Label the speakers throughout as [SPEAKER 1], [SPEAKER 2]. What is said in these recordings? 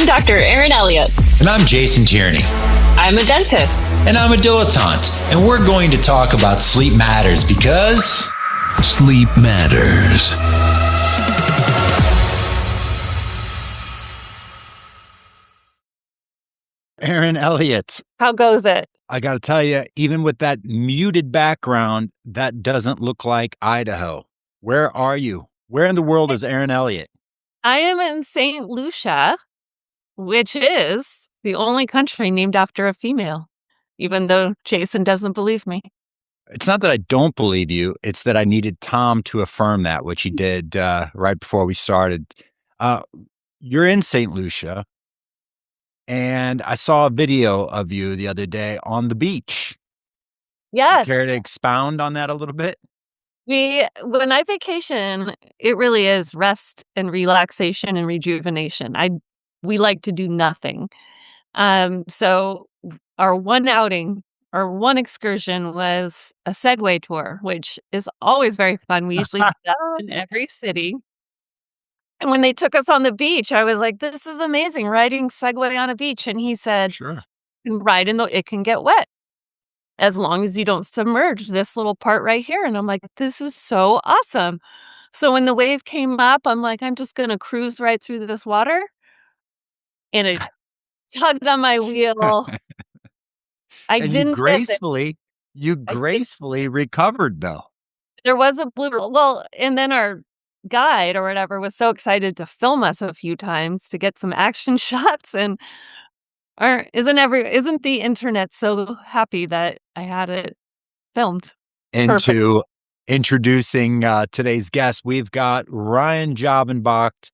[SPEAKER 1] I'm Dr. Erin Elliott.
[SPEAKER 2] And I'm Jason Tierney.
[SPEAKER 1] I'm a dentist.
[SPEAKER 2] And I'm a dilettante. And we're going to talk about sleep matters because
[SPEAKER 3] sleep matters.
[SPEAKER 4] Erin Elliott.
[SPEAKER 5] How goes it?
[SPEAKER 4] I got to tell you, even with that muted background, that doesn't look like Idaho. Where are you? Where in the world is Erin Elliott?
[SPEAKER 5] I am in St. Lucia, which is the only country named after a female, even though Jason doesn't believe me.
[SPEAKER 4] It's not that I don't believe you. It's that I needed Tom to affirm that, which he did right before we started. You're in St. Lucia, and I saw a video of you the other day on the beach.
[SPEAKER 5] Yes.
[SPEAKER 4] Care to expound on that a little bit?
[SPEAKER 5] When I vacation, it really is rest and relaxation and rejuvenation. We like to do nothing. So our one outing or one excursion was a Segway tour, which is always very fun. We usually do that in every city. And when they took us on the beach, I was like, this is amazing, riding Segway on a beach. And he said,
[SPEAKER 4] Sure.
[SPEAKER 5] "You can ride it can get wet as long as you don't submerge this little part right here." And I'm like, this is so awesome. So when the wave came up, I'm like, I'm just going to cruise right through this water. And it tugged on my wheel.
[SPEAKER 4] You gracefully recovered, though.
[SPEAKER 5] There was a well, and then our guide or whatever was so excited to film us a few times to get some action shots. And isn't the internet so happy that I had it filmed?
[SPEAKER 4] Into introducing today's guest, we've got Ryan Javanbakht,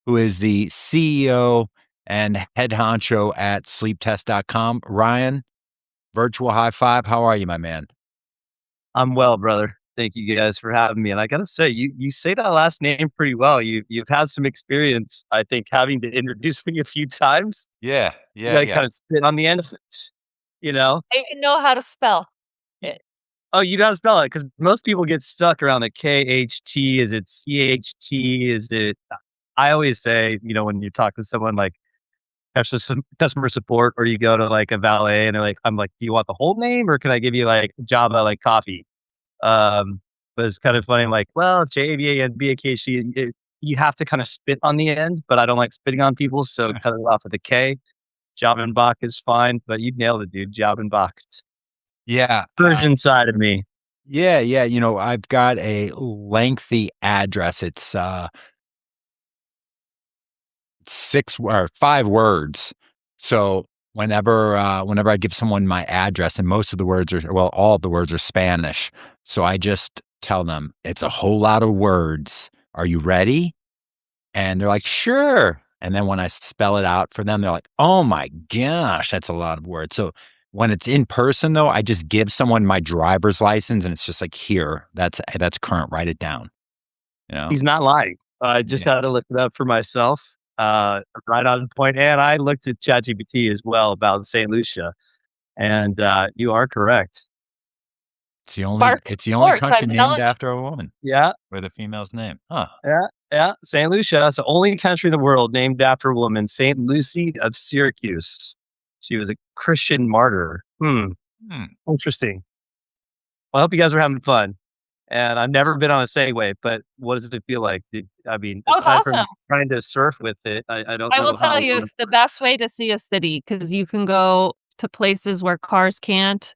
[SPEAKER 4] who is the CEO and head honcho at sleeptest.com. Ryan, virtual high five. How are you, my man?
[SPEAKER 6] I'm well, brother. Thank you guys for having me. And I got to say, you say that last name pretty well. You've had some experience, I think, having to introduce me a few times.
[SPEAKER 2] Yeah.
[SPEAKER 6] You got to kind of spit on the end of it, you know?
[SPEAKER 5] I even know how to spell it.
[SPEAKER 6] Oh, you know how to spell it? Because most people get stuck around the KHT. Is it CHT? Is it... I always say, when you talk to someone like customer support, or you go to like a valet and they're like, I'm like, do you want the whole name or can I give you like Java, like coffee? But it's kind of funny. I'm like, well, Javanbakht, you have to kind of spit on the end, but I don't like spitting on people. So cut it off with a K. Javanbakht is fine, but you nailed it, dude. Javanbakht.
[SPEAKER 4] Yeah.
[SPEAKER 6] Persian side of me.
[SPEAKER 4] Yeah. I've got a lengthy address. It's 5 words. So whenever I give someone my address, and most of the words all of the words are Spanish. So I just tell them it's a whole lot of words. Are you ready? And they're like, sure. And then when I spell it out for them, they're like, oh my gosh, that's a lot of words. So when it's in person though, I just give someone my driver's license and it's just like, here, that's current, write it down.
[SPEAKER 6] He's not lying. I just had to look it up for myself. Right on point. And I looked at ChatGPT as well about St. Lucia, and you are correct.
[SPEAKER 4] It's the only country named after a woman.
[SPEAKER 6] Yeah.
[SPEAKER 4] With a female's name. Huh.
[SPEAKER 6] Yeah. St. Lucia. That's the only country in the world named after a woman. St. Lucy of Syracuse. She was a Christian martyr. Interesting. Well, I hope you guys are having fun. And I've never been on a Segway, but what does it feel like? Aside from trying to surf with it, I don't know.
[SPEAKER 5] I will tell you, it's the best way to see a city because you can go to places where cars can't.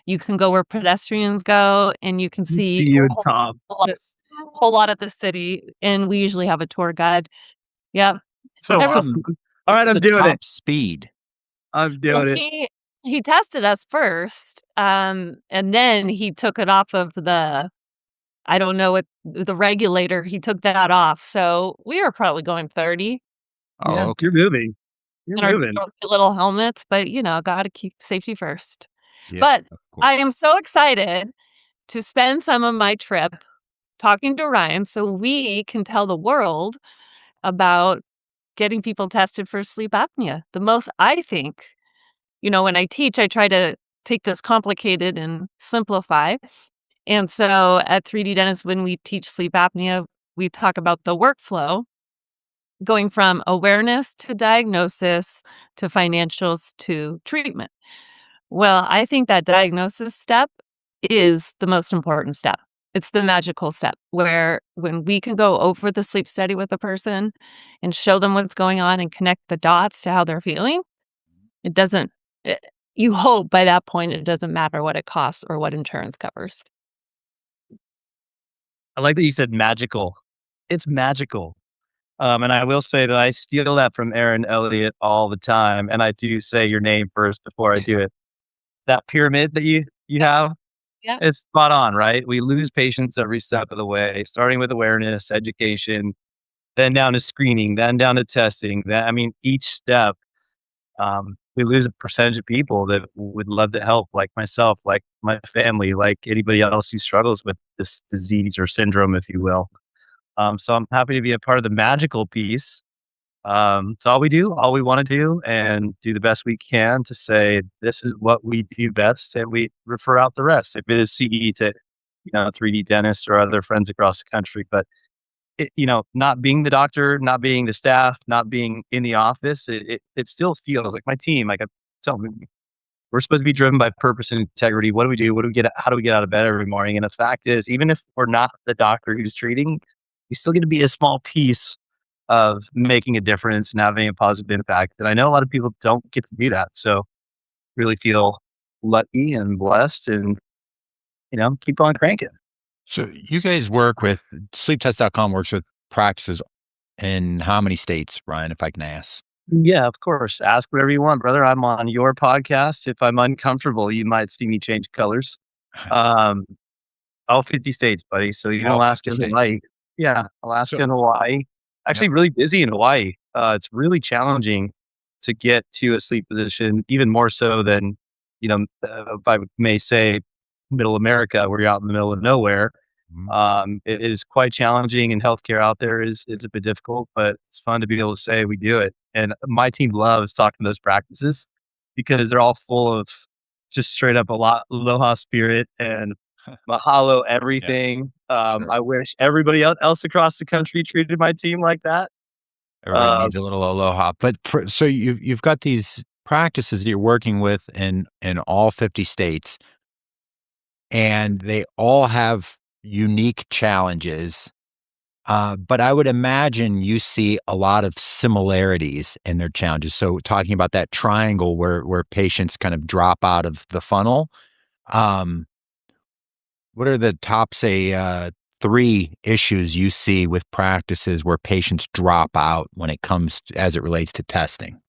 [SPEAKER 5] You can go where pedestrians go, and you can see
[SPEAKER 6] you and Tom.
[SPEAKER 5] a whole lot of the city. And we usually have a tour guide. Yeah.
[SPEAKER 6] So awesome. All right, I'm doing it.
[SPEAKER 4] Speed.
[SPEAKER 6] I'm doing it.
[SPEAKER 5] He tested us first, and then he took it off of I don't know what the regulator, he took that off. So we were probably going 30.
[SPEAKER 4] Oh,
[SPEAKER 6] yeah,
[SPEAKER 4] okay.
[SPEAKER 6] You're moving.
[SPEAKER 5] Our little helmets, but got to keep safety first.
[SPEAKER 4] Yeah,
[SPEAKER 5] but I am so excited to spend some of my trip talking to Ryan so we can tell the world about getting people tested for sleep apnea. The most, I think, when I teach, I try to take this complicated and simplify. And so at 3D Dentist, when we teach sleep apnea, we talk about the workflow going from awareness to diagnosis to financials to treatment. Well, I think that diagnosis step is the most important step. It's the magical step where when we can go over the sleep study with a person and show them what's going on and connect the dots to how they're feeling, it doesn't, it, you hope by that point it doesn't matter what it costs or what insurance covers.
[SPEAKER 6] I like that you said magical. It's magical. And I will say that I steal that from Erin Elliott all the time, and I do say your name first before I do it. That pyramid that you have,
[SPEAKER 5] Yeah.
[SPEAKER 6] it's spot on, right? We lose patients every step of the way, starting with awareness, education, then down to screening, then down to testing. I mean, each step, we lose a percentage of people that would love to help, like myself, like my family, like anybody else who struggles with this disease or syndrome, if you will. So I'm happy to be a part of the magical piece. It's all we do, all we want to do, and do the best we can to say this is what we do best, and we refer out the rest. If it is CE to, 3D dentists or other friends across the country, but not being the doctor, not being the staff, not being in the office, it still feels like my team. Like I tell them, we're supposed to be driven by purpose and integrity. What do we do? What do we get? How do we get out of bed every morning? And the fact is, even if we're not the doctor who's treating, we still get to be a small piece of making a difference and having a positive impact. And I know a lot of people don't get to do that. So really feel lucky and blessed and, keep on cranking.
[SPEAKER 4] So you guys work with sleeptest.com works with practices in how many states, Ryan, if I can ask?
[SPEAKER 6] Yeah, of course. Ask whatever you want, brother. I'm on your podcast. If I'm uncomfortable, you might see me change colors. Um, all 50 states, buddy. So even
[SPEAKER 4] All
[SPEAKER 6] Alaska
[SPEAKER 4] 50
[SPEAKER 6] and
[SPEAKER 4] states.
[SPEAKER 6] Hawaii. Yeah, Alaska
[SPEAKER 4] So,
[SPEAKER 6] and Hawaii.
[SPEAKER 4] yep.
[SPEAKER 6] Actually, really busy in Hawaii. It's really challenging to get to a sleep position, even more so than, if I may say, middle America, where you're out in the middle of nowhere.
[SPEAKER 4] Mhm.
[SPEAKER 6] It is quite challenging, and healthcare out there is a bit difficult, but it's fun to be able to say we do it. And my team loves talking to those practices because they're all full of just straight up a lot aloha spirit and mahalo
[SPEAKER 4] Yeah,
[SPEAKER 6] everything.
[SPEAKER 4] sure.
[SPEAKER 6] I wish everybody else across the country treated my team like that.
[SPEAKER 4] Everybody
[SPEAKER 6] Uh,
[SPEAKER 4] needs a little aloha. But so you've got these practices that you're working with in all 50 states, and they all have unique challenges. But I would imagine you see a lot of similarities in their challenges. So talking about that triangle where patients kind of drop out of the funnel, um, what are the top, say, 3 issues you see with practices where patients drop out when it comes as it relates to testing?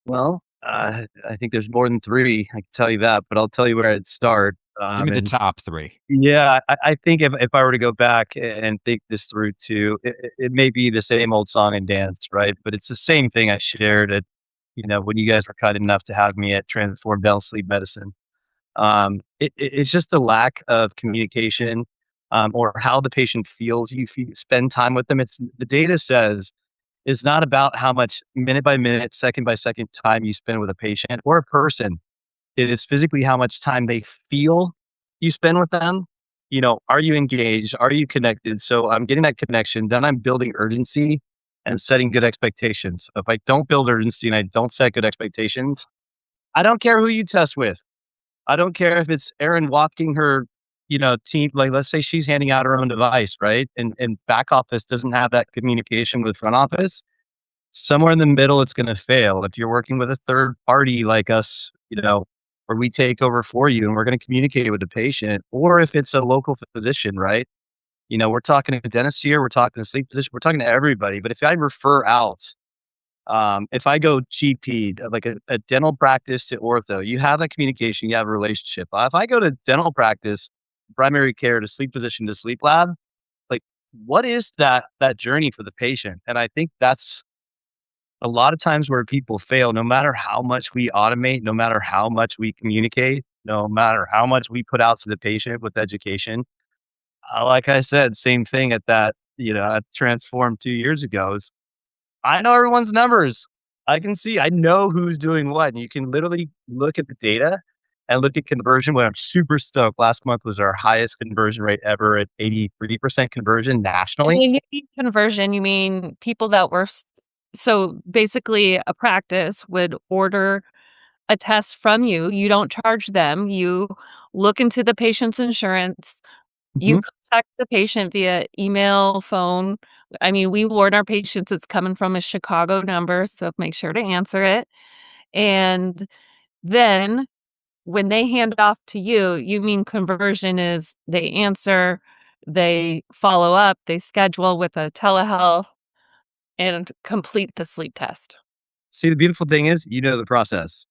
[SPEAKER 6] well, I think there's more than three. I can tell you that, but I'll tell you where I'd start.
[SPEAKER 4] Give me the
[SPEAKER 6] And
[SPEAKER 4] top 3.
[SPEAKER 6] yeah, I think if I were to go back and think this through too, it may be the same old song and dance, right? But it's the same thing I shared at, when you guys were kind enough to have me at Transform Dental Sleep Medicine. It's just a lack of communication, or how the patient feels. If you spend time with them, it's the data says it's not about how much minute by minute, second by second time you spend with a patient or a person. It is physically how much time they feel you spend with them. Are you engaged? Are you connected? So I'm getting that connection. Then I'm building urgency and setting good expectations. If I don't build urgency and I don't set good expectations, I don't care who you test with. I don't care if it's Erin walking her, team. Like, let's say she's handing out her own device, right? And back office doesn't have that communication with front office. Somewhere in the middle, it's going to fail. If you're working with a third party like us, where we take over for you and we're going to communicate with the patient, or if it's a local physician, right? We're talking to a dentist here, we're talking to a sleep physician, we're talking to everybody. But if I refer out, if I go GP, like a dental practice to ortho, you have that communication, you have a relationship. If I go to dental practice, primary care to sleep physician to sleep lab, like what is that journey for the patient? And I think that's a lot of times where people fail, no matter how much we automate, no matter how much we communicate, no matter how much we put out to the patient with education. Like I said, same thing at that, at Transform 2 years ago. I know everyone's numbers. I know who's doing what. And you can literally look at the data and look at conversion, when I'm super stoked. Last month was our highest conversion rate ever at 83% conversion
[SPEAKER 5] And
[SPEAKER 6] nationally.
[SPEAKER 5] when you mean conversion, you mean people that were so basically a practice would order a test from you. You don't charge them. You look into the patient's insurance. You
[SPEAKER 6] Mhm.
[SPEAKER 5] contact the patient via email, phone. I mean, we warn our patients it's coming from a Chicago number, so make sure to answer it. And then when they hand it off to you, you mean conversion is they answer, they follow up, they schedule with a telehealth and complete the sleep test.
[SPEAKER 6] See, the beautiful thing is, you know the process.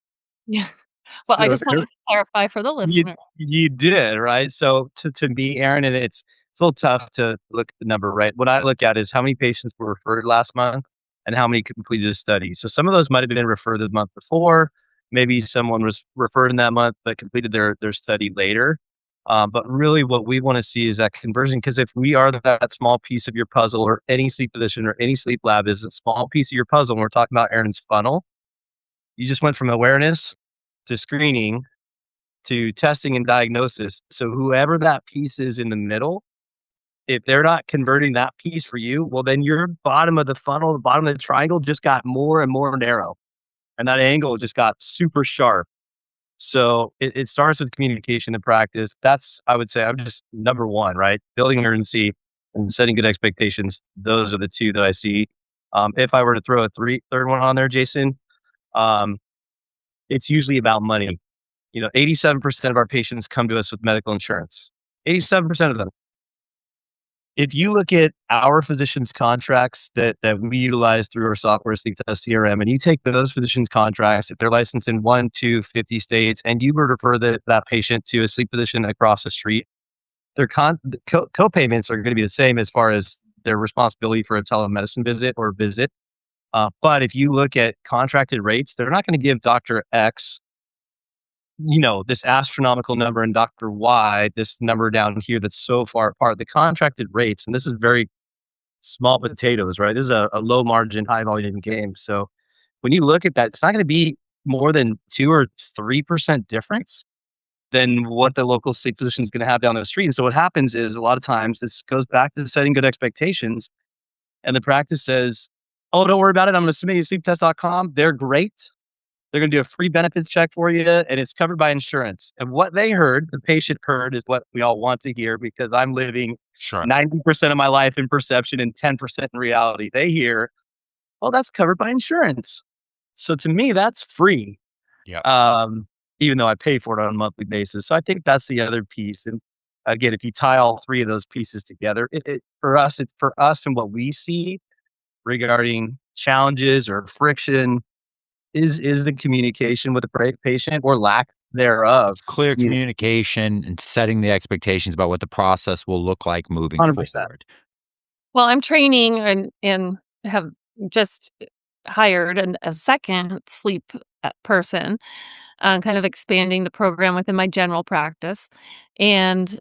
[SPEAKER 5] Yeah. Well, I
[SPEAKER 6] So
[SPEAKER 5] just wanted to clarify for the
[SPEAKER 6] You
[SPEAKER 5] listener.
[SPEAKER 6] you did, right? So to me, Aaron, and it's a little tough to look at the number, right? What I look at is how many patients were referred last month and how many completed a study. So some of those might have been referred the month before. Maybe someone was referred in that month but completed their study later. But really, what we want to see is that conversion. Because if we are that small piece of your puzzle, or any sleep physician or any sleep lab is a small piece of your puzzle, and we're talking about Aaron's funnel, you just went from awareness to screening to testing and diagnosis. So whoever that piece is in the middle, if they're not converting that piece for you, well, then your bottom of the funnel, the bottom of the triangle just got more and more narrow. And that angle just got super sharp. So it starts with communication and practice. That's, I would say, I'm just number one, right? Building urgency and setting good expectations. Those are the two that I see. If I were to throw a third one on there, Jason, um, it's usually about money. 87% of our patients come to us with medical insurance. 87% of them. If you look at our physicians' contracts that we utilize through our software, Sleep Test CRM, and you take those physicians' contracts, if they're licensed in 1, 2, 50 states, and you were to refer that patient to a sleep physician across the street, their co-payments are going to be the same as far as their responsibility for a telemedicine visit or visit. But if you look at contracted rates, they're not going to give Dr. X this astronomical number, and Dr. Y, this number down here that's so far apart. The contracted rates, and this is very small potatoes, right? This is a low margin, high volume game. So when you look at that, it's not going to be more than 2 or 3% difference than what the local sleep physician is going to have down the street. And so what happens is, a lot of times this goes back to setting good expectations. And the practice says, oh, don't worry about it. I'm going to submit you to sleeptest.com. They're great. They're going to do a free benefits check for you, and it's covered by insurance. And what they heard, the patient heard, is what we all want to hear, because I'm living
[SPEAKER 4] Sure.
[SPEAKER 6] 90% of my life in perception and 10% in reality. They hear, oh, that's covered by insurance. So to me, that's free.
[SPEAKER 4] Yeah.
[SPEAKER 6] Even though I pay for it on a monthly basis. So I think that's the other piece. And again, if you tie all three of those pieces together, it's for us and what we see regarding challenges or friction is the communication with the patient, or lack thereof.
[SPEAKER 4] Clear
[SPEAKER 6] You know,
[SPEAKER 4] communication and setting the expectations about what the process will look like moving
[SPEAKER 6] 100%.
[SPEAKER 4] forward.
[SPEAKER 5] Well, I'm training and have just hired a second sleep person, kind of expanding the program within my general practice. And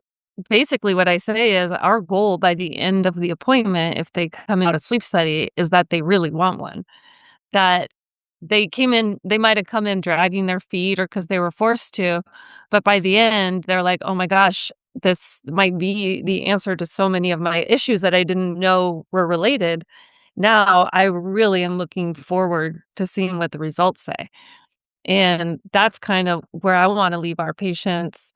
[SPEAKER 5] basically, what I say is our goal by the end of the appointment, if they come out of sleep study, is that they really want one. That they might have come in dragging their feet or because they were forced to, but by the end, they're like, "Oh my gosh, this might be the answer to so many of my issues that I didn't know were related." Now, I really am looking forward to seeing what the results say, and that's kind of where I wanna leave our patients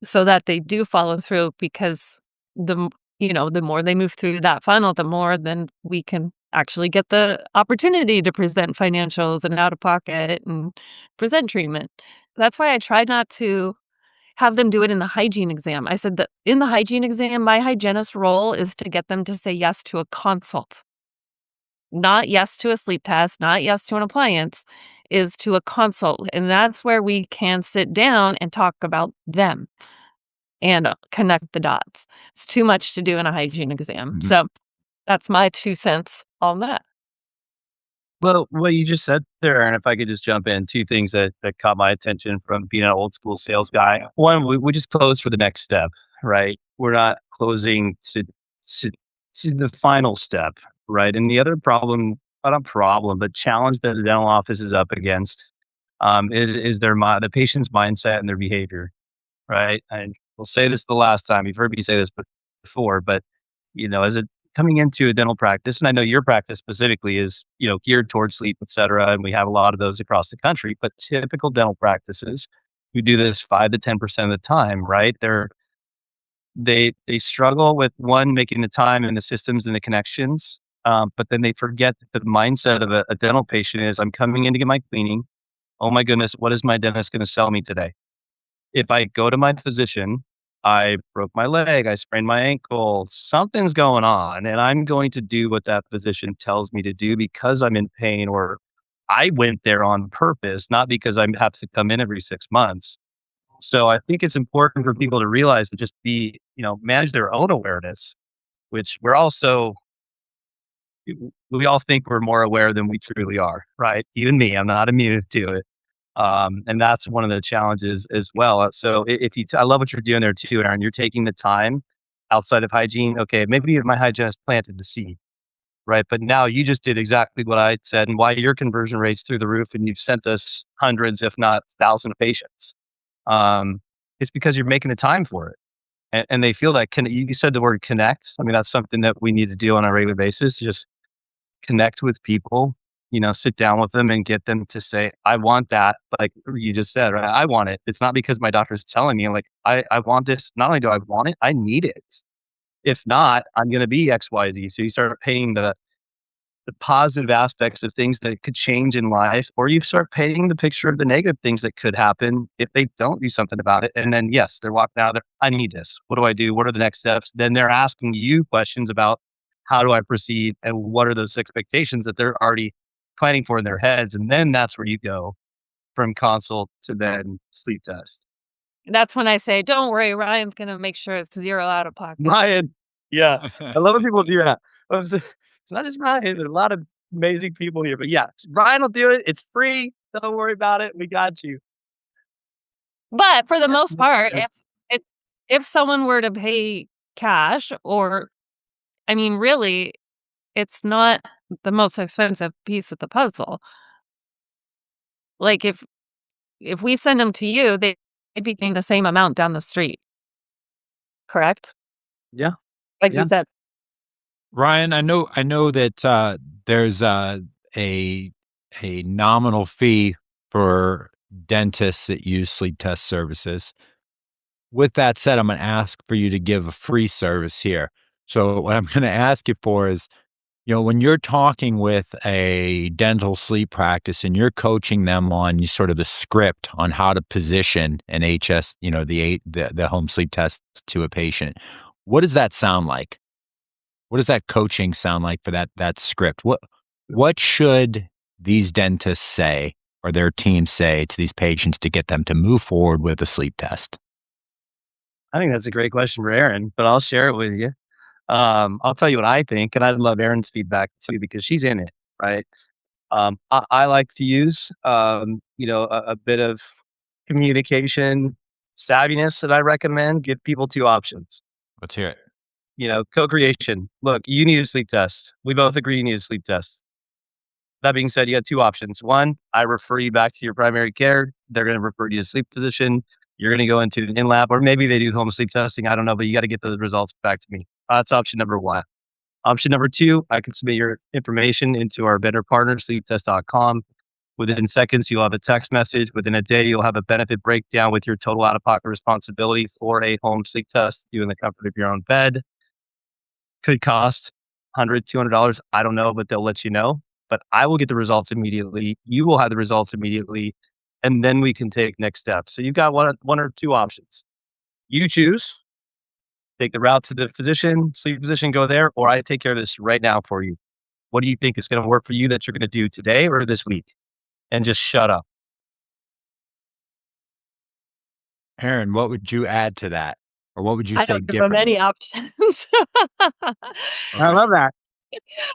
[SPEAKER 5] so that they do follow through, because the more they move through that funnel, the more then we can actually get the opportunity to present financials and out of pocket and present treatment. That's why I try not to have them do it in the hygiene exam. I said that in the hygiene exam, my hygienist role is to get them to say yes to a consult, not yes to a sleep test, not yes to an appliance, is to a consult. And that's where we can sit down and talk about them and connect the dots. It's too much to do in a hygiene exam.
[SPEAKER 4] Mhm.
[SPEAKER 5] So that's my 2 cents on that.
[SPEAKER 6] Well, what you just said there, and if I could just jump in, two things that caught my attention from being an old school sales guy. One, we just close for the next step, right? We're not closing to, to the final step, right? And the other problem, not a problem, but challenge that the dental office is up against is the patient's mindset and their behavior, right? And we'll say this the last time. You've heard me say this before, but as a coming into a dental practice, and I know your practice specifically is geared towards sleep, et cetera, and we have a lot of those across the country. But typical dental practices who do this 5 to 10% of the time, right? They struggle with one, making the time and the systems and the connections, but then they forget that the mindset of a dental patient is, I'm coming in to get my cleaning. Oh my goodness, what is my dentist going to sell me today? If I go to my physician, I broke my leg, I sprained my ankle, something's going on, and I'm going to do what that physician tells me to do because I'm in pain, or I went there on purpose, not because I have to come in every 6 months. So I think it's important for people to realize to just manage their own awareness, which we all think we're more aware than we truly are, right? Even me, I'm not immune to it. And that's one of the challenges as well. So I love what you're doing there too, Aaron. You're taking the time outside of hygiene. Okay, maybe my hygienist planted the seed, right? But now you just did exactly what I said, and why your conversion rate's through the roof, and you've sent us hundreds, if not thousands, of patients. It's because you're making the time for it, and they feel that. You said the word connect. I mean, that's something that we need to do on a regular basis. Just connect with people, sit down with them and get them to say, I want that. Like you just said, right? I want it. It's not because my doctor's telling me, like, I want this. Not only do I want it, I need it. If not, I'm going to be X, Y, Z. So you start paying the positive aspects of things that could change in life, or you start painting the picture of the negative things that could happen if they don't do something about it. And then, yes, they're walking out there, I need this. What do I do? What are the next steps? Then they're asking you questions about how do I proceed, and what are those expectations that they're already planning for in their heads. And then that's where you go from consult to then sleep test.
[SPEAKER 5] That's when I say, don't worry, Ryan's going to make sure it's zero out of pocket.
[SPEAKER 6] Ryan, yeah. I love when people do that. It's not just Ryan, there's a lot of amazing people here, but yeah, Ryan will do it. It's free. Don't worry about it. We got you.
[SPEAKER 5] But for the most part, if someone were to pay cash, or, I mean, really, it's not the most expensive piece of the puzzle. Like if we send them to you, they'd be paying the same amount down the street. Correct?
[SPEAKER 6] Yeah.
[SPEAKER 5] Like
[SPEAKER 6] Yeah.
[SPEAKER 5] you said.
[SPEAKER 4] Ryan, I know that there's a nominal fee for dentists that use sleep test services. With that said, I'm going to ask for you to give a free service here. So what I'm going to ask you for is, when you're talking with a dental sleep practice and you're coaching them on sort of the script on how to position an HS, the home sleep test to a patient, what does that sound like? What does that coaching sound like for that script? What should these dentists say or their team say to these patients to get them to move forward with a sleep test?
[SPEAKER 6] I think that's a great question for Erin, but I'll share it with you. I'll tell you what I think, and I'd love Erin's feedback too, because she's in it, right? I like to use, a bit of communication savviness that I recommend. Give people two options.
[SPEAKER 4] Let's hear it.
[SPEAKER 6] Co-creation. Look, you need a sleep test. We both agree you need a sleep test. That being said, you got two options. One, I refer you back to your primary care. They're going to refer you to a sleep physician. You're going to go into an in-lab, or maybe they do home sleep testing. I don't know, but you got to get those results back to me. That's option number one. Option number two, I can submit your information into our vendor partner, sleeptest.com. Within seconds, you'll have a text message. Within a day, you'll have a benefit breakdown with your total out-of-pocket responsibility for a home sleep test, you in the comfort of your own bed. Could cost $100, $200. I don't know, but they'll let you know. But I will get the results immediately. You will have the results immediately. And then we can take next steps. So you've got one or two options. You choose. Take the route to the physician, sleep physician, go there, or I take care of this right now for you. What do you think is going to work for you that you're going to do today or this week? And just shut up.
[SPEAKER 4] Erin, what would you add to that? Or what would you
[SPEAKER 5] I
[SPEAKER 4] say
[SPEAKER 5] don't give them
[SPEAKER 4] differently?
[SPEAKER 5] any options.
[SPEAKER 6] I love that.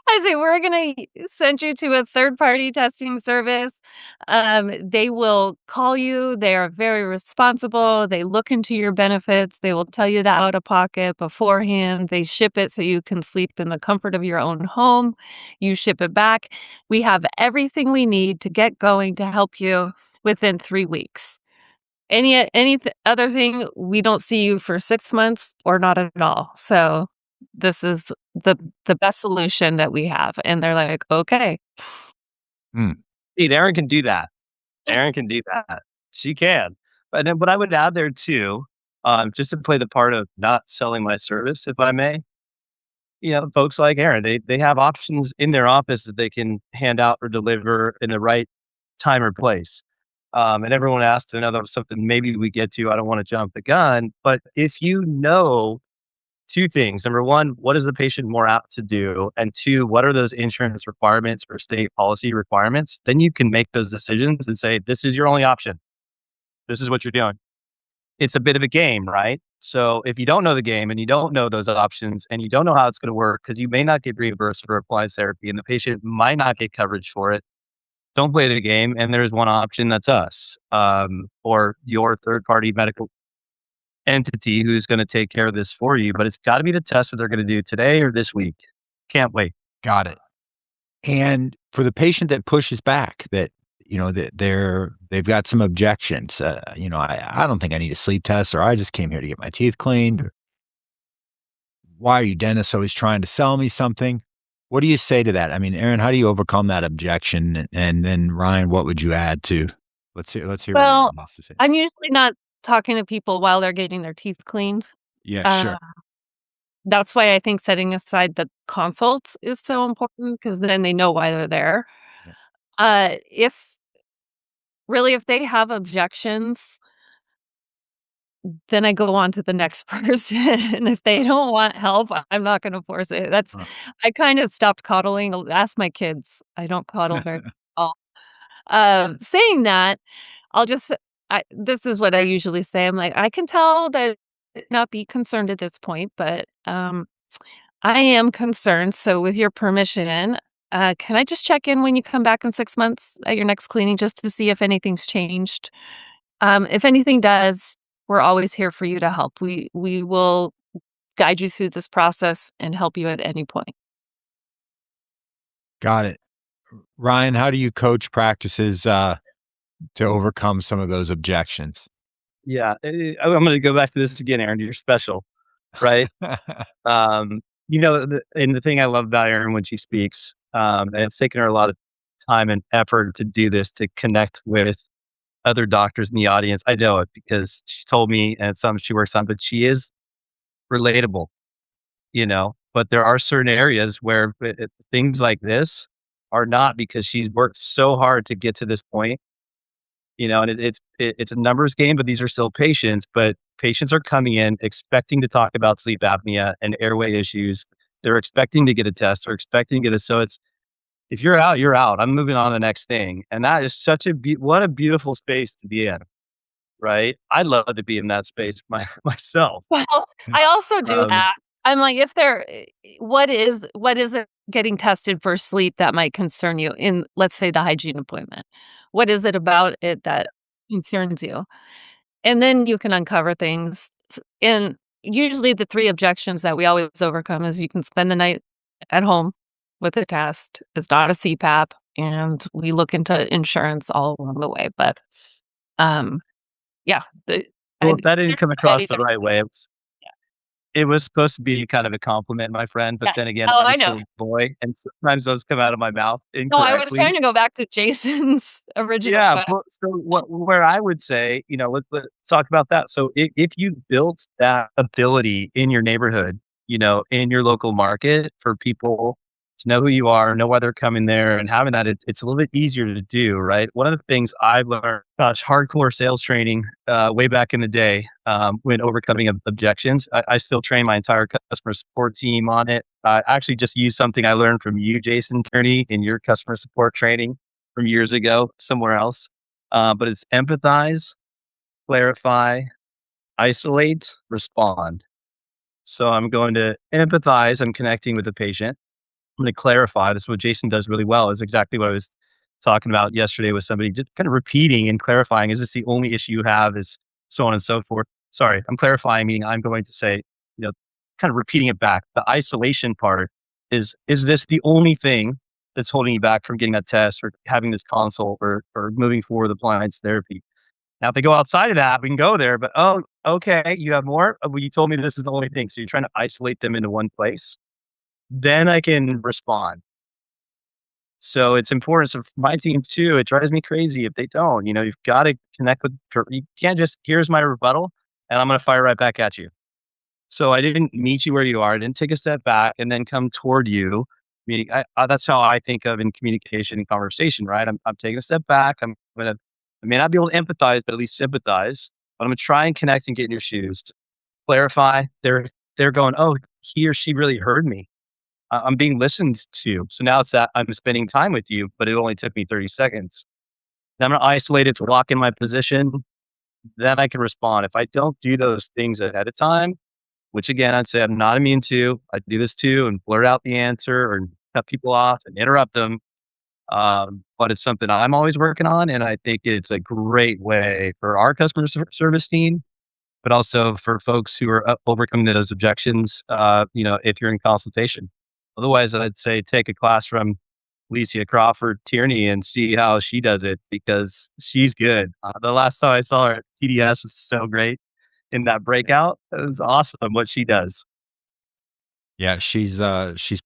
[SPEAKER 5] I say, we're going to send you to a third-party testing service. They will call you. They are very responsible. They look into your benefits. They will tell you the out-of-pocket beforehand. They ship it so you can sleep in the comfort of your own home. You ship it back. We have everything we need to get going to help you within 3 weeks. Other thing, we don't see you for 6 months or not at all. So this is the best solution that we have. And they're like, okay.
[SPEAKER 6] Dude, Erin can do that. Erin can do that. She can. But then, but I would add there too, just to play the part of not selling my service, if I may. Folks like Erin, they have options in their office that they can hand out or deliver in the right time or place. And everyone asks, and I know that was something maybe we get to. I don't want to jump the gun, but if you know two things: number one, what is the patient more apt to do? And two, what are those insurance requirements or state policy requirements? Then you can make those decisions and say, this is your only option. This is what you're doing. It's a bit of a game, right? So if you don't know the game and you don't know those options and you don't know how it's going to work, because you may not get reimbursed for appliance therapy and the patient might not get coverage for it, don't play the game. And there's one option, that's us, or your third party medical entity who's going to take care of this for you. But it's got to be the test that they're going to do today or this week. Can't wait.
[SPEAKER 4] Got it. And for the patient that pushes back, that they've got some objections. I don't think I need a sleep test, or I just came here to get my teeth cleaned. Why are you dentists always trying to sell me something? What do you say to that? I mean, Erin, how do you overcome that objection? And then Ryan, what would you add to? Let's hear. What
[SPEAKER 5] Well,
[SPEAKER 4] Ryan has to say.
[SPEAKER 5] I'm usually not talking to people while they're getting their teeth cleaned.
[SPEAKER 4] Yeah, sure.
[SPEAKER 5] That's why I think setting aside the consults is so important, because then they know why they're there.
[SPEAKER 4] Yeah.
[SPEAKER 5] If they have objections, then I go on to the next person. If they don't want help, I'm not going to force it. I kind of stopped coddling. Ask my kids. I don't coddle very well. Saying that, this is what I usually say. I'm like, I can tell that not be concerned at this point, but I am concerned. So with your permission, can I just check in when you come back in 6 months at your next cleaning, just to see if anything's changed? If anything does, we're always here for you to help. We will guide you through this process and help you at any point.
[SPEAKER 4] Got it. Ryan, how do you coach practices to overcome some of those objections?
[SPEAKER 6] Yeah. I'm going to go back to this again, Erin. You're special, right? And the thing I love about Erin when she speaks, and it's taken her a lot of time and effort to do this, to connect with other doctors in the audience. I know it because she told me, and it's something she works on, but she is relatable, but there are certain areas where things like this are not, because she's worked so hard to get to this point, and it's a numbers game, but these are still patients, but patients are coming in expecting to talk about sleep apnea and airway issues. They're expecting to get a test. They're expecting to get so if you're out, you're out. I'm moving on to the next thing. And that is such what a beautiful space to be in, right? I'd love to be in that space myself.
[SPEAKER 5] Well, I also do
[SPEAKER 6] Um,
[SPEAKER 5] ask. I'm like, what is it getting tested for sleep that might concern you in, let's say, the hygiene appointment? What is it about it that concerns you? And then you can uncover things. And usually the 3 objections that we always overcome is you can spend the night at home with a test. It's not a CPAP, and we look into insurance all along the way. But, yeah.
[SPEAKER 6] well, if that didn't come across the right way,
[SPEAKER 5] Yeah.
[SPEAKER 6] it was supposed to be kind of a compliment, my friend. But
[SPEAKER 5] Yeah.
[SPEAKER 6] then again,
[SPEAKER 5] Oh,
[SPEAKER 6] I'm
[SPEAKER 5] I
[SPEAKER 6] still
[SPEAKER 5] know.
[SPEAKER 6] a boy, and sometimes those come out of my mouth
[SPEAKER 5] No, I was
[SPEAKER 6] incorrectly.
[SPEAKER 5] trying to go back to Jason's original
[SPEAKER 6] Yeah.
[SPEAKER 5] question.
[SPEAKER 6] So where I would say, let's talk about that. So if you built that ability in your neighborhood, in your local market, for people to know who you are, know why they're coming there, and having that, it's a little bit easier to do, right? One of the things I've learned, hardcore sales training way back in the day, when overcoming objections. I still train my entire customer support team on it. I actually just used something I learned from you, Jason Tierney, in your customer support training from years ago somewhere else. But it's empathize, clarify, isolate, respond. So I'm going to empathize. I'm connecting with the patient. I'm going to clarify. This is what Jason does really well, is exactly what I was talking about yesterday with somebody, just kind of repeating and clarifying. Is this the only issue you have? Is so on and so forth. Sorry, I'm clarifying, meaning I'm going to say, kind of repeating it back. The isolation part is this the only thing that's holding you back from getting that test or having this consult or moving forward with appliance therapy. Now, if they go outside of that, we can go there. But oh, okay, you have more. Well, you told me this is the only thing, so you're trying to isolate them into one place. Then I can respond. So it's important. So for my team too, it drives me crazy if they don't. You've got to connect with. You can't just here's my rebuttal, and I'm going to fire right back at you. So I didn't meet you where you are. I didn't take a step back and then come toward you. Meaning, that's how I think of in communication and conversation. Right? I'm taking a step back. I may not be able to empathize, but at least sympathize. But I'm gonna try and connect and get in your shoes. To clarify. They're going, oh, he or she really heard me. I'm being listened to. So now it's that I'm spending time with you, but it only took me 30 seconds. Then I'm going to isolate it to lock in my position. Then I can respond. If I don't do those things ahead of time, which again, I'd say I'm not immune to, I do this too and blurt out the answer or cut people off and interrupt them. But it's something I'm always working on. And I think it's a great way for our customer service team, but also for folks who are overcoming those objections, if you're in consultation. Otherwise, I'd say take a class from Alicia Crawford Tierney and see how she does it because she's good. The last time I saw her at TDS was so great in that breakout. It was awesome what she does.
[SPEAKER 4] Yeah, she's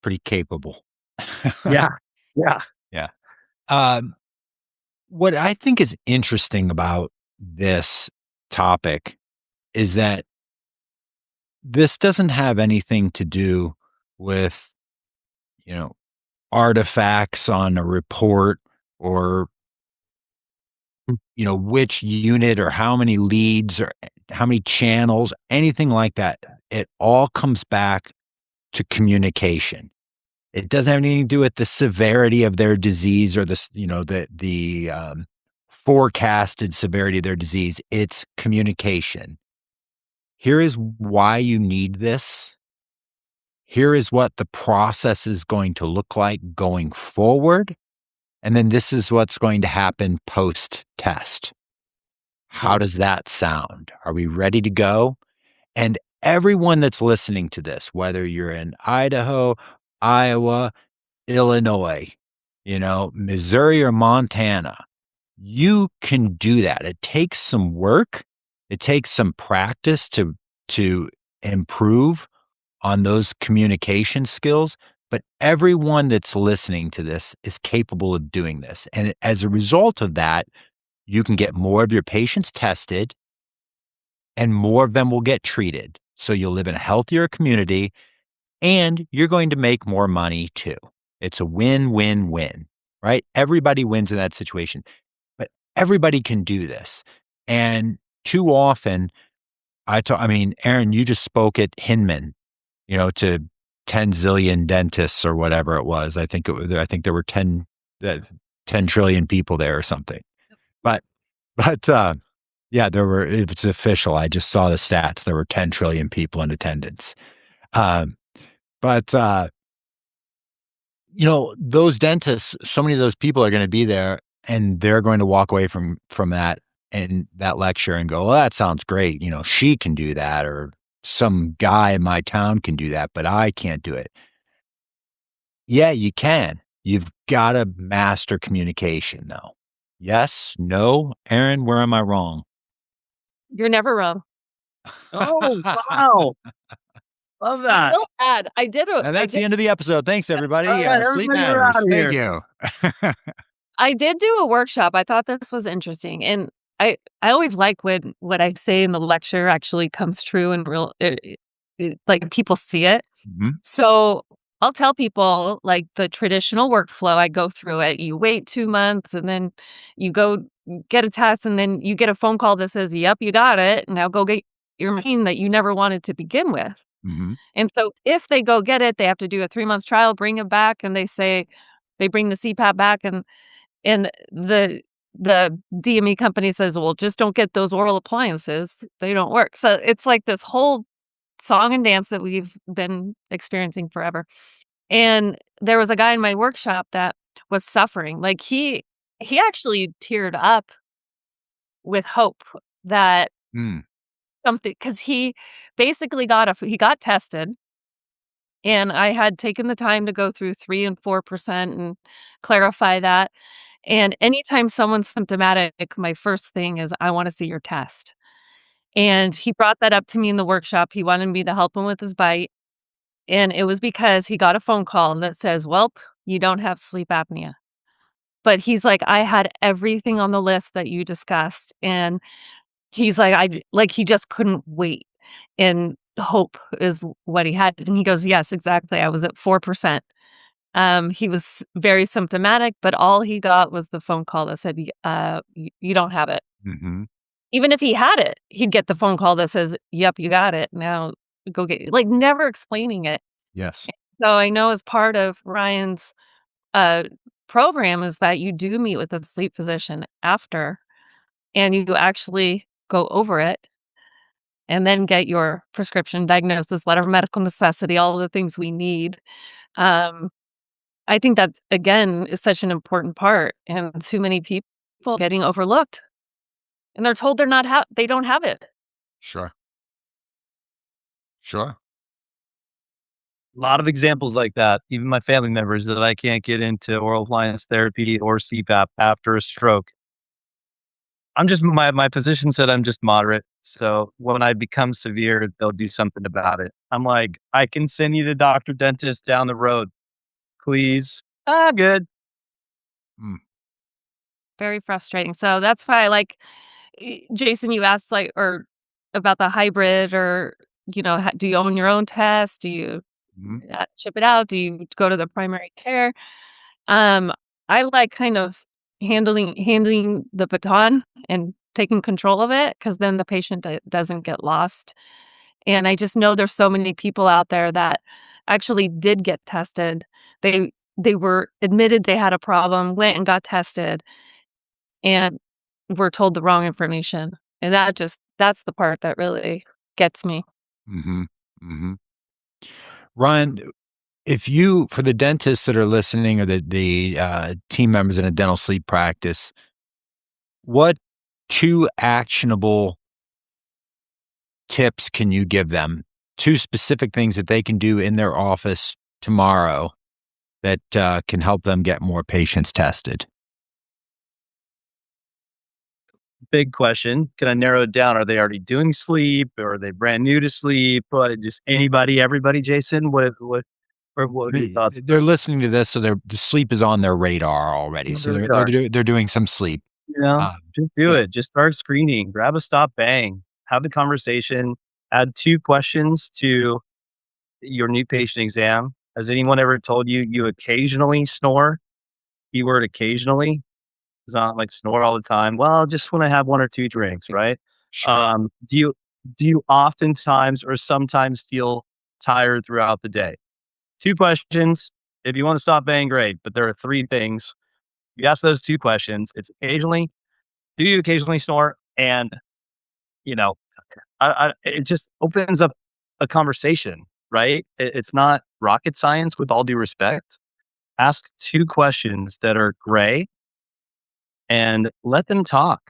[SPEAKER 4] pretty capable.
[SPEAKER 6] Yeah. Yeah.
[SPEAKER 4] Yeah. What I think is interesting about this topic is that this doesn't have anything to do with, artifacts on a report or, which unit or how many leads or how many channels, anything like that. It all comes back to communication. It doesn't have anything to do with the severity of their disease or the forecasted severity of their disease. It's communication. Here is why you need this. Here is what the process is going to look like going forward. And then this is what's going to happen post-test. How does that sound? Are we ready to go? And everyone that's listening to this, whether you're in Idaho, Iowa, Illinois, Missouri or Montana, you can do that. It takes some work. It takes some practice to improve on those communication skills, but everyone that's listening to this is capable of doing this. And as a result of that, you can get more of your patients tested and more of them will get treated. So you'll live in a healthier community and you're going to make more money too. It's a win-win-win, right? Everybody wins in that situation, but everybody can do this. And too often, Erin, you just spoke at Hinman, to 10 zillion dentists or whatever it was. I think there were 10 trillion people there or something. But yeah, it's official. I just saw the stats. There were 10 trillion people in attendance. Those dentists, so many of those people are going to be there and they're going to walk away from that and that lecture and go, well, that sounds great. She can do that or some guy in my town can do that, but I can't do it. Yeah, you can. You've got to master communication though. Yes? No? Erin, where am I wrong?
[SPEAKER 5] You're never wrong.
[SPEAKER 6] Oh, wow. Love that.
[SPEAKER 5] I'll add,
[SPEAKER 4] And that's the end of the episode. Thanks, everybody.
[SPEAKER 6] Right,
[SPEAKER 4] Sleep
[SPEAKER 6] everybody, we're
[SPEAKER 4] matters.
[SPEAKER 6] outta
[SPEAKER 4] Thank
[SPEAKER 6] here.
[SPEAKER 4] you.
[SPEAKER 5] I did do a workshop. I thought this was interesting. And I always like when what I say in the lecture actually comes true and real, like people see it.
[SPEAKER 4] Mhm.
[SPEAKER 5] So I'll tell people like the traditional workflow. I go through it. You wait 2 months and then you go get a test and then you get a phone call that says, yep, you got it. Now go get your machine that you never wanted to begin with.
[SPEAKER 4] Mhm.
[SPEAKER 5] And so if they go get it, they have to do a 3-month trial, bring it back, and they bring the CPAP back and the DME company says, well, just don't get those oral appliances. They don't work. So it's like this whole song and dance that we've been experiencing forever. And there was a guy in my workshop that was suffering. Like he actually teared up with hope that
[SPEAKER 4] Mm.
[SPEAKER 5] something, because he basically got tested And I had taken the time to go through 3 and 4% and clarify that. And anytime someone's symptomatic, my first thing is, "I wanna see your test." And he brought that up to me in the workshop. He wanted me to help him with his bite, and it was because he got a phone call that says, "Welp, you don't have sleep apnea." But he's like, "I had everything on the list that you discussed," and he's like, he just couldn't wait, and hope is what he had, and he goes, "Yes, exactly, I was at 4%." He was very symptomatic, but all he got was the phone call that said, you don't have it."
[SPEAKER 4] Mm-hmm.
[SPEAKER 5] Even if he had it, he'd get the phone call that says, "Yep, you got it. Now go get," never explaining it.
[SPEAKER 4] Yes.
[SPEAKER 5] So I know as part of Ryan's, uh, program is that you do meet with a sleep physician after, and you actually go over it and then get your prescription, diagnosis, letter of medical necessity, all of the things we need. Um, I think that, again, is such an important part, and too many people getting overlooked, and they're told they don't have it.
[SPEAKER 4] Sure. Sure.
[SPEAKER 6] A lot of examples like that, even my family members that I can't get into oral appliance therapy or CPAP after a stroke. I'm just my physician said I'm just moderate. So when I become severe, they'll do something about it. I'm like, I can send you to doctor dentist down the road, please. I'm good.
[SPEAKER 4] Mm.
[SPEAKER 5] Very frustrating. So that's why I like, Jason, you asked or about the hybrid, or, do you own your own test? Do you
[SPEAKER 4] Mhm.
[SPEAKER 5] ship it out? Do you go to the primary care? Um, I like kind of handing the baton and taking control of it, because then the patient doesn't get lost. And I just know there's so many people out there that actually did get tested. They were admitted they had a problem, went and got tested, and were told the wrong information. And that's the part that really gets me.
[SPEAKER 4] Mhm. Mhm. Ryan, if you for the dentists that are listening, or the team members in a dental sleep practice, what 2 actionable tips can you give them? 2 specific things that they can do in their office tomorrow that, can help them get more patients tested?
[SPEAKER 6] Big question. Can I narrow it down? Are they already doing sleep, or are they brand new to sleep? What, just anybody, everybody, Jason? What are your thoughts?
[SPEAKER 4] They're listening to this, so the sleep is on their radar already,
[SPEAKER 6] On
[SPEAKER 4] so
[SPEAKER 6] the radar.
[SPEAKER 4] they're doing some sleep. Um,
[SPEAKER 6] Just do
[SPEAKER 4] yeah.
[SPEAKER 6] it. Just start screening. Grab a stop, bang. Have the conversation. Add 2 questions to your new patient exam. Has anyone ever told you you occasionally snore? Keyword occasionally. It's not like snore all the time. Well, just when I have 1 or 2 drinks, right?
[SPEAKER 4] Sure.
[SPEAKER 6] Do you oftentimes or sometimes feel tired throughout the day? 2 questions. If you want to stop, bang, great. But there are 3 things. You ask those 2 questions. It's occasionally. Do you occasionally snore? And you know, it just opens up a conversation, right? It's not rocket science, with all due respect. Ask 2 questions that are gray and let them talk.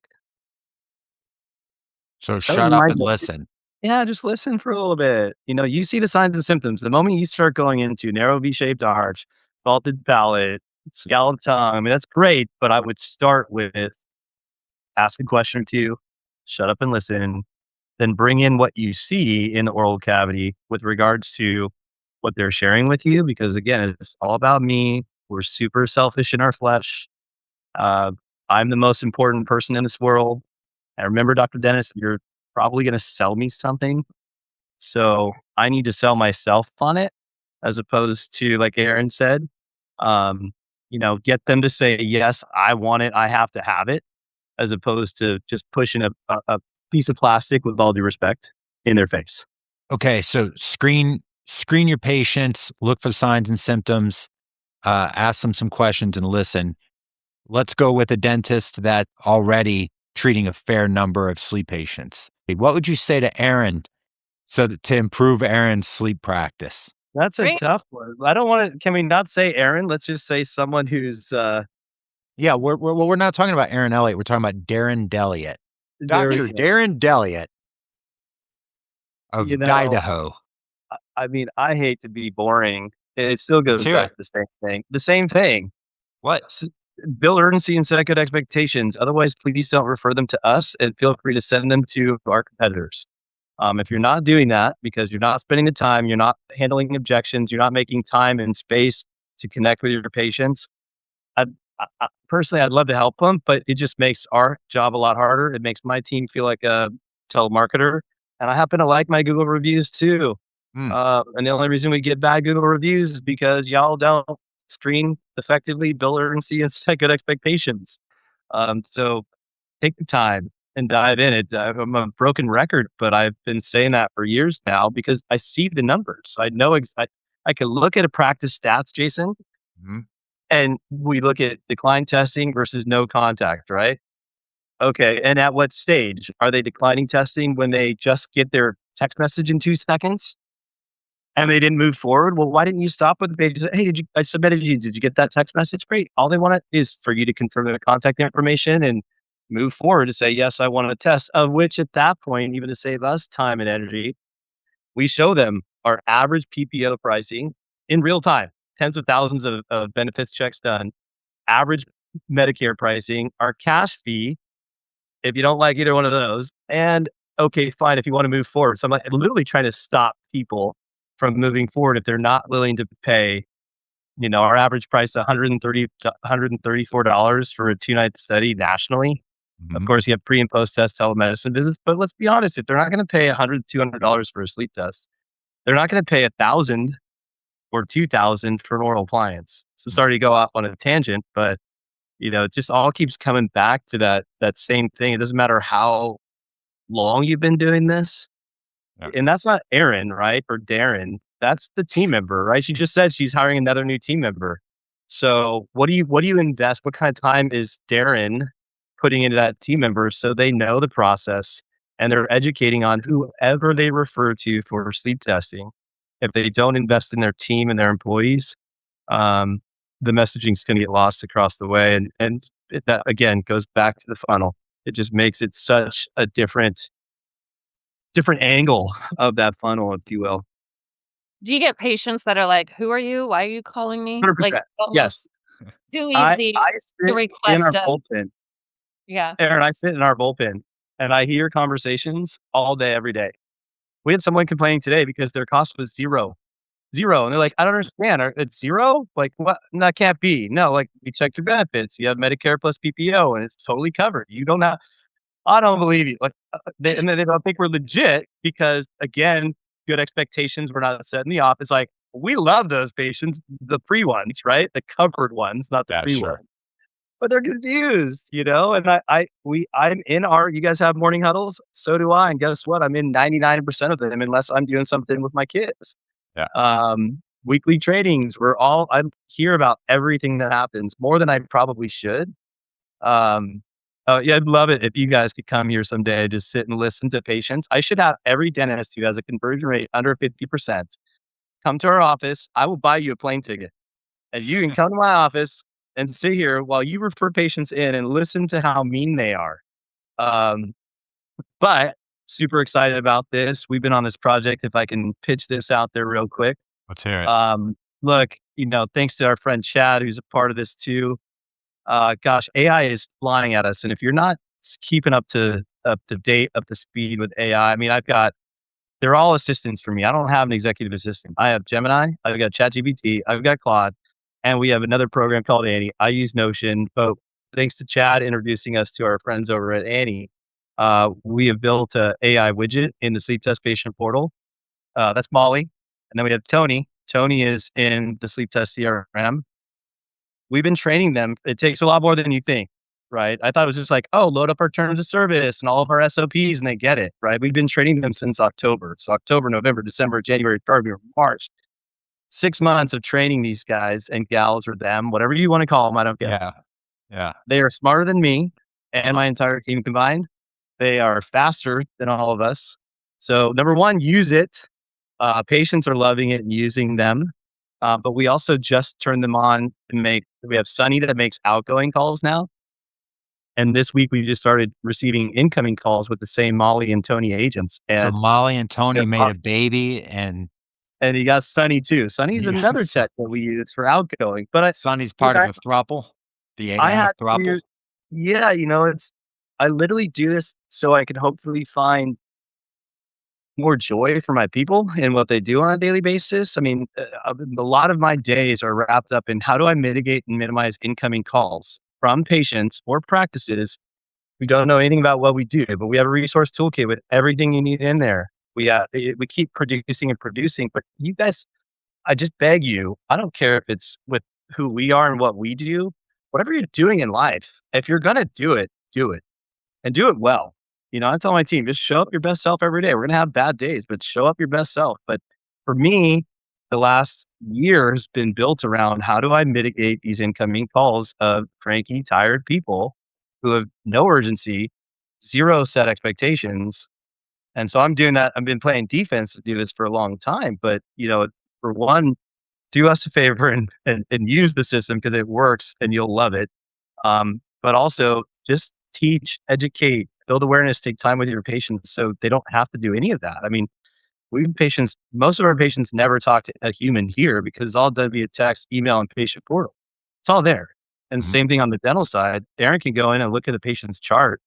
[SPEAKER 4] So
[SPEAKER 6] That would be
[SPEAKER 4] shut up
[SPEAKER 6] my
[SPEAKER 4] and
[SPEAKER 6] goal.
[SPEAKER 4] listen.
[SPEAKER 6] Yeah, just listen for a little bit. You see the signs and symptoms. The moment you start going into narrow V-shaped arch, vaulted palate, scalloped tongue, I mean, that's great, but I would start with ask a question or 2, shut up and listen, then bring in what you see in the oral cavity with regards to what they're sharing with you. Because again, it's all about me. We're super selfish in our flesh. Uh, I'm the most important person in this world. And remember, Dr. Dennis, you're probably going to sell me something. So I need to sell myself on it, as opposed to, like Erin said, get them to say, yes, I want it. I have to have it, as opposed to just pushing a piece of plastic, with all due respect, in their face.
[SPEAKER 4] Okay, so screen your patients, look for signs and symptoms, ask them some questions and listen. Let's go with a dentist that already treating a fair number of sleep patients. What would you say to Erin to improve Erin's sleep practice?
[SPEAKER 6] That's a
[SPEAKER 5] Right?
[SPEAKER 6] tough one. I don't want to. Can we not say Erin? Let's just say someone who's
[SPEAKER 4] Yeah, we're not talking about Erin Elliott. We're talking about Darren Delliot.
[SPEAKER 6] there we
[SPEAKER 4] Dr.
[SPEAKER 6] go.
[SPEAKER 4] Darren Delliot of
[SPEAKER 6] You know,
[SPEAKER 4] Idaho.
[SPEAKER 6] I mean, I hate to be boring. It still
[SPEAKER 4] Let's
[SPEAKER 6] goes
[SPEAKER 4] hear
[SPEAKER 6] back
[SPEAKER 4] it.
[SPEAKER 6] to the same thing. The same thing.
[SPEAKER 4] What?
[SPEAKER 6] Build urgency and set good expectations. Otherwise, please don't refer them to us and feel free to send them to our competitors. If you're not doing that because you're not spending the time, you're not handling objections, you're not making time and space to connect with your patients, personally, I'd love to help them, but it just makes our job a lot harder. It makes my team feel like a telemarketer. And I happen to like my Google reviews too.
[SPEAKER 4] Mm.
[SPEAKER 6] And the only reason we get bad Google reviews is because y'all don't screen effectively, build urgency, and set good expectations. So take the time and dive in. I'm a broken record, but I've been saying that for years now because I see the numbers. I know I can look at a practice stats, Jason,
[SPEAKER 4] Mhm.
[SPEAKER 6] and we look at decline testing versus no contact, right? Okay. And at what stage are they declining testing when they just get their text message in 2 seconds and they didn't move forward? Well, why didn't you stop with the page? Hey, I submitted you. Did you get that text message? Great. All they want is for you to confirm their contact information and move forward to say, yes, I want to test, of which at that point, even to save us time and energy, we show them our average PPO pricing in real time, tens of thousands of benefits checks done, average Medicare pricing, our cash fee, if you don't like either one of those, and okay, fine, if you want to move forward. So I'm like literally trying to stop people from moving forward if they're not willing to pay, our average price $134 for a 2-night study nationally. Of
[SPEAKER 4] Mhm.
[SPEAKER 6] course, you have pre and post test telemedicine visits, but let's be honest, if they're not going to pay $100, $200 for a sleep test, they're not going to pay 1,000 or 2,000 for an oral appliance. So sorry to go off on a tangent, but it just all keeps coming back to that same thing. It doesn't matter how long you've been doing this.
[SPEAKER 4] Yeah.
[SPEAKER 6] And that's not Erin, right? Or Darren. That's the team member, right? She just said she's hiring another new team member. So what do you invest? What kind of time is Darren putting into that team member so they know the process and they're educating on whoever they refer to for sleep testing? If they don't invest in their team and their employees, um, the messaging is going to get lost across the way. And that again goes back to the funnel. It just makes it such a different angle of that funnel, if you will.
[SPEAKER 5] Do you get patients that are like, "Who are you? Why are you calling me?" Like,
[SPEAKER 6] 100%.
[SPEAKER 5] almost
[SPEAKER 6] Yes.
[SPEAKER 5] too
[SPEAKER 6] I
[SPEAKER 5] easy
[SPEAKER 6] I
[SPEAKER 5] to
[SPEAKER 6] sit in
[SPEAKER 5] request
[SPEAKER 6] our
[SPEAKER 5] a
[SPEAKER 6] bullpen.
[SPEAKER 5] yeah.
[SPEAKER 6] Aaron, I sit in our bullpen and I hear conversations all day, every day. We had someone complaining today because their cost was 0. 0. And they're like, I don't understand. It's 0? Like, what? No, that can't be. No, like, we checked your benefits. You have Medicare plus PPO and it's totally covered. You don't have, I don't believe you. Like, and then they don't think we're legit because, again, good expectations were not set in the office. Like, we love those patients, the free ones, right? The covered ones, not the
[SPEAKER 4] Yeah,
[SPEAKER 6] free
[SPEAKER 4] sure.
[SPEAKER 6] ones. But they're confused, and I'm in you guys have morning huddles, so do I, and guess what? I'm in 99% of them unless I'm doing something with my kids.
[SPEAKER 4] Yeah.
[SPEAKER 6] Weekly trainings, I hear about everything that happens more than I probably should. Yeah, I'd love it if you guys could come here someday, just sit and listen to patients. I should have every dentist who has a conversion rate under 50% come to our office. I will buy you a plane ticket. And you can come to my office and sit here while you refer patients in and listen to how mean they are. Um, but super excited about this. We've been on this project. If I can pitch this out there real quick.
[SPEAKER 4] Let's hear it.
[SPEAKER 6] Look, thanks to our friend Chad, who's a part of this too. Gosh, AI is flying at us. And if you're not keeping up to date, up to speed with AI, I mean, they're all assistants for me. I don't have an executive assistant. I have Gemini, I've got ChatGPT, I've got Claude, and we have another program called Annie. I use Notion, but thanks to Chad introducing us to our friends over at Annie, we have built a AI widget in the sleep test patient portal. That's Molly. And then we have Tony. Tony is in the sleep test CRM. We've been training them. It takes a lot more than you think, right? I thought it was just like, oh, load up our terms of service and all of our SOPs and they get it, right? We've been training them since October. So October, November, December, January, February, March. 6 months of training these guys and gals or them, whatever you want to call them. I don't care.
[SPEAKER 4] Yeah. Yeah.
[SPEAKER 6] They are smarter than me and my entire team combined. They are faster than all of us. So number one, use it. Patients are loving it and using them. But we also just turned them on we have Sunny that makes outgoing calls now. And this week we just started receiving incoming calls with the same Molly and Tony agents.
[SPEAKER 4] So
[SPEAKER 6] And
[SPEAKER 4] Molly and Tony
[SPEAKER 6] they're
[SPEAKER 4] made a
[SPEAKER 6] awesome.
[SPEAKER 4] baby and
[SPEAKER 6] And you got Sunny too. Sunny's another
[SPEAKER 4] Yes.
[SPEAKER 6] tech that we use for outgoing. But
[SPEAKER 4] Sonny's
[SPEAKER 6] look,
[SPEAKER 4] part of the throuple, the
[SPEAKER 6] I
[SPEAKER 4] AI
[SPEAKER 6] had
[SPEAKER 4] throuple.
[SPEAKER 6] to, yeah, I literally do this so I can hopefully find more joy for my people and what they do on a daily basis. I mean, a lot of my days are wrapped up in how do I mitigate and minimize incoming calls from patients or practices who don't know anything about what we do, but we have a resource toolkit with everything you need in there. We keep producing and producing, but you guys, I just beg you, I don't care if it's with who we are and what we do, whatever you're doing in life, if you're going to do it and do it well. I tell my team, just show up your best self every day. We're going to have bad days, but show up your best self. But for me, the last year has been built around how do I mitigate these incoming calls of cranky, tired people who have no urgency, zero set expectations. And so I'm doing that. I've been playing defense to do this for a long time. But, for one, do us a favor and use the system because it works and you'll love it. But also just teach, educate, build awareness, take time with your patients so they don't have to do any of that. I mean, most of our patients never talk to a human here because it's all done via text, email, and patient portal. It's all there. And
[SPEAKER 4] Mhm.
[SPEAKER 6] same thing on the dental side. Erin can go in and look at the patient's chart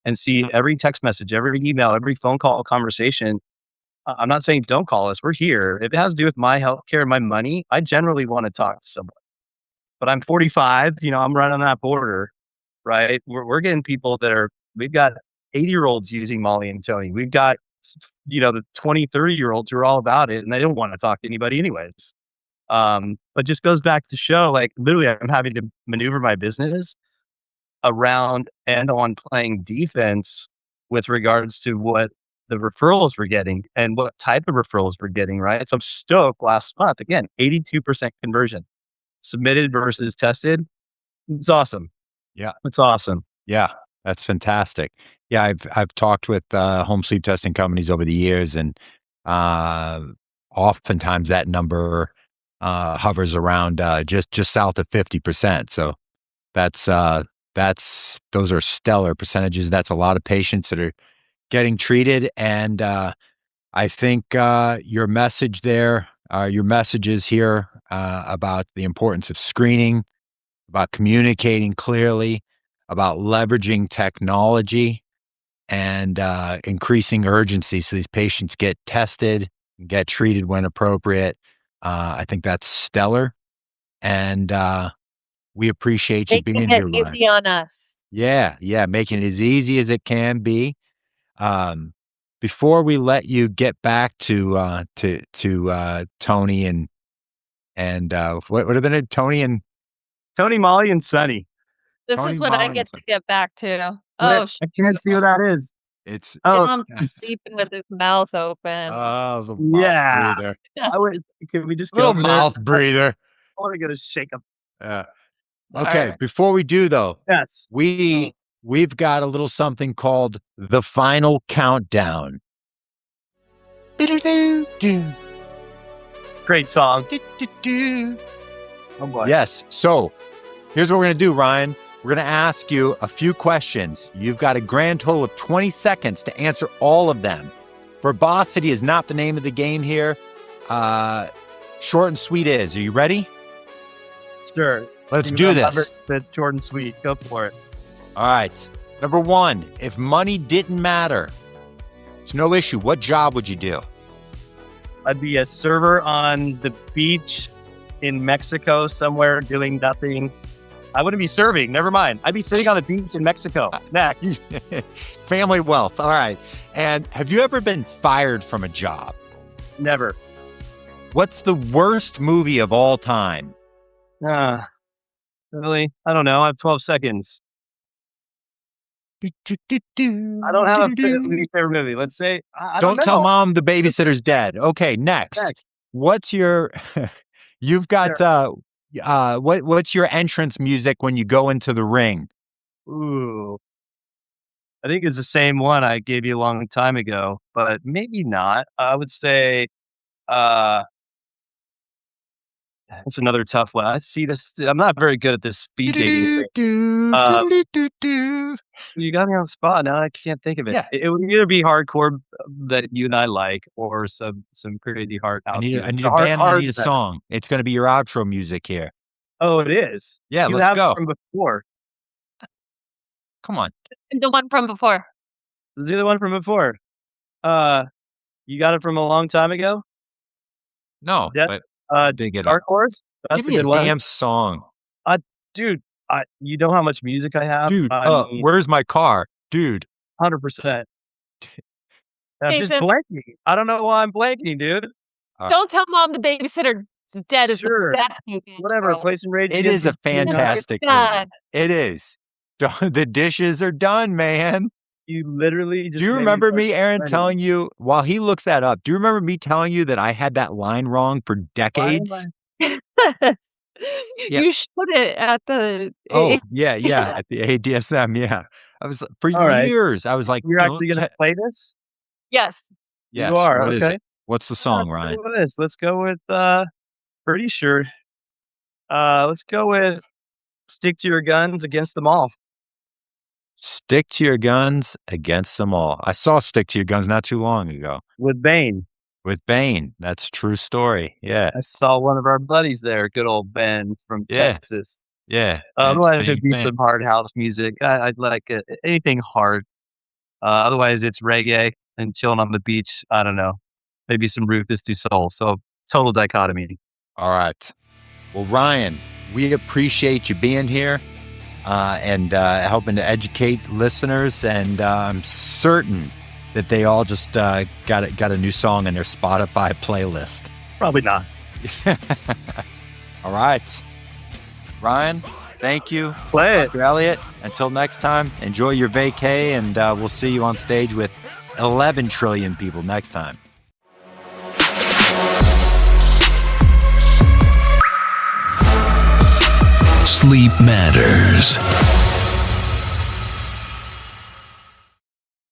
[SPEAKER 6] and see every text message, every email, every phone call conversation. I'm not saying don't call us. We're here. If it has to do with my healthcare and my money, I generally want to talk to someone. But I'm 45, I'm right on that border, right? We're getting people we've got 80-year-olds using Molly and Tony. We've got, the 20, 30-year-olds who are all about it and they don't want to talk to anybody anyways. But just goes back to show, like, literally I'm having to maneuver my business around and on playing defense with regards to what the referrals we're getting and what type of referrals we're getting, right? So I'm stoked last month, again, 82% conversion submitted versus tested. It's awesome.
[SPEAKER 4] Yeah.
[SPEAKER 6] It's awesome.
[SPEAKER 4] Yeah, that's fantastic. Yeah, I've talked with home sleep testing companies over the years, and uh, oftentimes that number hovers around just south of 50%. So that's those are stellar percentages. That's a lot of patients that are getting treated, and I think your messages here about the importance of screening, about communicating clearly, about leveraging technology and increasing urgency so these patients get tested and get treated when appropriate. I think that's stellar. And we appreciate you being
[SPEAKER 5] Making it
[SPEAKER 4] here, Ryan.
[SPEAKER 5] easy on us.
[SPEAKER 4] Yeah, making it as easy as it can be. Before we let you get back to Tony and what are the names?
[SPEAKER 6] Tony, Molly, and Sunny.
[SPEAKER 5] This
[SPEAKER 4] Tony
[SPEAKER 5] is what I
[SPEAKER 4] Mullins.
[SPEAKER 5] get to get back to.
[SPEAKER 6] What?
[SPEAKER 5] Oh,
[SPEAKER 6] I can't see what that is.
[SPEAKER 4] It's
[SPEAKER 5] Tom's
[SPEAKER 4] yes.
[SPEAKER 5] sleeping with his mouth open.
[SPEAKER 4] Oh, the
[SPEAKER 6] Yeah.
[SPEAKER 4] mouth breather.
[SPEAKER 6] Can we just
[SPEAKER 4] Little
[SPEAKER 6] go there?
[SPEAKER 4] mouth breather.
[SPEAKER 6] I want to go to shake up.
[SPEAKER 4] Yeah.
[SPEAKER 5] All
[SPEAKER 4] Okay,
[SPEAKER 5] right.
[SPEAKER 4] before we do though,
[SPEAKER 6] Yes.
[SPEAKER 4] we've got a little something called the final countdown.
[SPEAKER 6] Great song. Oh boy.
[SPEAKER 4] Yes. So here's what we're going to do, Ryan. We're going to ask you a few questions. You've got a grand total of 20 seconds to answer all of them. Verbosity is not the name of the game here. Short and sweet is. Are you ready?
[SPEAKER 6] Sure.
[SPEAKER 4] Let's do this.
[SPEAKER 6] The short and sweet. Go for it.
[SPEAKER 4] All right. Number one, if money didn't matter, it's no issue. What job would you do?
[SPEAKER 6] I'd be a server on the beach in Mexico somewhere doing nothing. I wouldn't be serving. Never mind. I'd be sitting on the beach in Mexico. Next.
[SPEAKER 4] Family wealth. All right. And have you ever been fired from a job?
[SPEAKER 6] Never.
[SPEAKER 4] What's the worst movie of all time?
[SPEAKER 6] Really? I don't know. I have 12 seconds. I don't have a favorite movie. Let's say, I don't know.
[SPEAKER 4] Tell mom the babysitter's dead. Okay, next. What's your, you've got, what's your entrance music when you go into the ring?
[SPEAKER 6] Ooh. I think it's the same one I gave you a long time ago, but maybe not. I would say, That's another tough one. I see this. I'm not very good at this speed dating thing. You got me on the spot. Now I can't think of it.
[SPEAKER 4] Yeah.
[SPEAKER 6] It would either be hardcore that you and I like, or some crazy hard house music.
[SPEAKER 4] I need
[SPEAKER 6] The
[SPEAKER 4] a
[SPEAKER 6] hard-
[SPEAKER 4] band. I
[SPEAKER 6] hard
[SPEAKER 4] need a
[SPEAKER 6] is better.
[SPEAKER 4] song. It's going to be your outro music here.
[SPEAKER 6] Oh, it is.
[SPEAKER 4] Yeah,
[SPEAKER 6] You
[SPEAKER 4] let's
[SPEAKER 6] have
[SPEAKER 4] go.
[SPEAKER 6] it from before.
[SPEAKER 4] Come on.
[SPEAKER 5] The one from before.
[SPEAKER 6] This is the other one from before. You got it from a long time ago.
[SPEAKER 4] No,
[SPEAKER 6] Yeah.
[SPEAKER 4] but dig it up.
[SPEAKER 6] Dark Horse. That's
[SPEAKER 4] Give
[SPEAKER 6] a
[SPEAKER 4] me
[SPEAKER 6] good
[SPEAKER 4] a
[SPEAKER 6] one,
[SPEAKER 4] damn song.
[SPEAKER 6] dude. You know how much music I have,
[SPEAKER 4] Dude,
[SPEAKER 6] I mean,
[SPEAKER 4] where's my car? Dude.
[SPEAKER 6] 100%. I'm just
[SPEAKER 5] Jason.
[SPEAKER 6] blanking. I don't know why I'm blanking, dude.
[SPEAKER 5] Don't tell mom the babysitter's dead is
[SPEAKER 6] Sure.
[SPEAKER 5] the best movie. in the
[SPEAKER 6] Whatever.
[SPEAKER 5] world.
[SPEAKER 6] Play some Rage
[SPEAKER 4] It
[SPEAKER 6] Against
[SPEAKER 4] is a
[SPEAKER 6] the Machine.
[SPEAKER 4] fantastic movie.
[SPEAKER 5] God.
[SPEAKER 4] It is. The dishes are done, man.
[SPEAKER 6] You literally just
[SPEAKER 4] Do you
[SPEAKER 6] made
[SPEAKER 4] remember
[SPEAKER 6] fucking
[SPEAKER 4] me, Aaron,
[SPEAKER 6] funny.
[SPEAKER 4] telling you, while he looks that up, do you remember me telling you that I had that line wrong for
[SPEAKER 6] Why am
[SPEAKER 4] decades?
[SPEAKER 6] I-
[SPEAKER 4] Yeah.
[SPEAKER 5] You showed it at the.
[SPEAKER 4] Oh, yeah, at the ADSM, yeah. I was for
[SPEAKER 6] All right.
[SPEAKER 4] years. I was like,
[SPEAKER 6] You're
[SPEAKER 4] "Don't
[SPEAKER 6] actually going to
[SPEAKER 4] te-"
[SPEAKER 6] play this?
[SPEAKER 5] Yes.
[SPEAKER 4] Yes.
[SPEAKER 6] You are.
[SPEAKER 4] What is
[SPEAKER 6] Okay.
[SPEAKER 4] it? What's the
[SPEAKER 6] Yeah,
[SPEAKER 4] song,
[SPEAKER 6] let's
[SPEAKER 4] Ryan?
[SPEAKER 6] go with this. Let's go with, pretty sure. Let's go with Stick to Your Guns Against Them All.
[SPEAKER 4] Stick to your guns against them all. I saw Stick to Your Guns not too long ago
[SPEAKER 6] With Bane.
[SPEAKER 4] with Bane. That's a true story. Yeah.
[SPEAKER 6] I saw one of our buddies there, good old Ben from
[SPEAKER 4] Yeah.
[SPEAKER 6] Texas.
[SPEAKER 4] Yeah.
[SPEAKER 6] Otherwise,
[SPEAKER 4] Bane
[SPEAKER 6] it'd be
[SPEAKER 4] fan.
[SPEAKER 6] some hard house music. I'd like anything hard. Otherwise, it's reggae and chilling on the beach. I don't know. Maybe some Rufus Du Sol. So total dichotomy.
[SPEAKER 4] All right. Well, Ryan, we appreciate you being here and helping to educate listeners. And I'm certain that they all just got a new song in their Spotify playlist.
[SPEAKER 6] Probably not.
[SPEAKER 4] All right. Ryan, thank you.
[SPEAKER 6] Play it.
[SPEAKER 4] Dr. Elliott, until next time, enjoy your vacay, and we'll see you on stage with 11 trillion people next time.
[SPEAKER 3] Sleep matters.